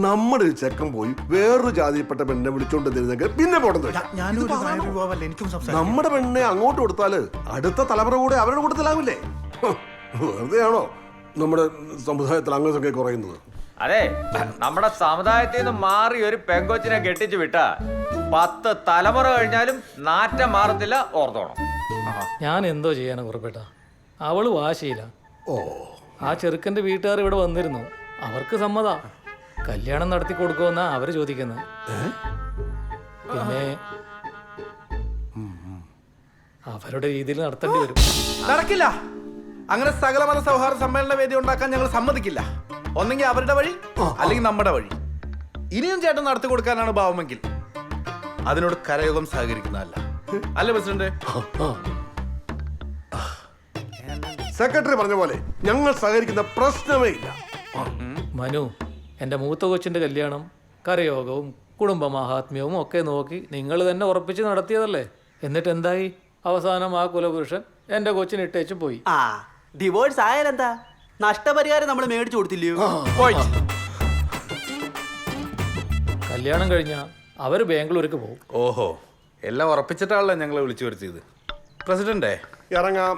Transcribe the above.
നമ്മുടെ ഒരു ചെക്കൻ പോയി വേറൊരു ജാതിയിൽപ്പെട്ട പെണ്ണെ വിളിച്ചോണ്ട് തരുന്നെങ്കിൽ പിന്നെ പോട്ടെന്ന് വെച്ചാൽ നമ്മുടെ പെണ്ണെ അങ്ങോട്ട് കൊടുത്താല് അടുത്ത തലമുറ കൂടെ അവരുടെ കൂട്ടത്തിലാവില്ലേ? വെറുതെയാണോ നമ്മുടെ സമുദായത്തിൽ അംഗസംഖ്യ കുറയുന്നത്? അതെ, നമ്മുടെ സമുദായത്തിൽ നിന്ന് മാറി ഒരു പെങ്കൊച്ചിനെ കെട്ടിച്ചു വിട്ടാ 10 തലമുറ കഴിഞ്ഞാലും നാറ്റം മാറത്തില്ല, ഓർത്തോണം. ഞാൻ എന്തോ ചെയ്യാനാ കുറിപ്പേട്ട, അവള് വാശിയില്ല. ആ ചെറുക്കൻ്റെ വീട്ടുകാർ ഇവിടെ വന്നിരുന്നു, അവർക്ക് സമ്മത. കല്യാണം നടത്തി കൊടുക്കുമെന്നാ അവര് ചോദിക്കുന്നത്. പിന്നെ അവരുടെ രീതിയിൽ നടത്തേണ്ടി വരും. നടക്കില്ല. അങ്ങനെ സകല മത സൗഹാർദ്ദ സമ്മേളന വേദി ഉണ്ടാക്കാൻ ഞങ്ങൾ സമ്മതിക്കില്ല. ഒന്നെങ്കിൽ അവരുടെ വഴി, അല്ലെങ്കിൽ നമ്മുടെ വഴി. ഇനിയും ചേട്ടൻ നടത്തി കൊടുക്കാനാണ് ഭാവമെങ്കിൽ അതിനോട് കരയോഗം സഹകരിക്കുന്നതല്ല. അല്ലേ പ്രസിഡന്റ്? സെക്രട്ടറി പറഞ്ഞ പോലെ ഞങ്ങൾ സഹകരിക്കുന്ന പ്രശ്നമേ ഇല്ല. മനു, എൻ്റെ മൂത്ത കൊച്ചിൻ്റെ കല്യാണം കരയോഗവും കുടുംബ മാഹാത്മ്യവും ഒക്കെ നോക്കി നിങ്ങൾ തന്നെ ഉറപ്പിച്ച് നടത്തിയതല്ലേ? എന്നിട്ട് എന്തായി? അവസാനം ആ കുലപുരുഷൻ എൻ്റെ കൊച്ചിന് ഇട്ടേച്ചും പോയി. ഡിവോഴ്സ് ആയാലെന്താ? നഷ്ടപരിഹാരം നമ്മൾ മേടിച്ചു കൊടുത്തില്ലയോ? കല്യാണം കഴിഞ്ഞാൽ അവർ ബാംഗ്ലൂർക്ക് പോകും. ഓഹോ, എല്ലാം ഉറപ്പിച്ചിട്ടാണല്ലോ ഞങ്ങളെ വിളിച്ചു വരുത്തിയത്. പ്രസിഡന്റേ, ഇറങ്ങാം.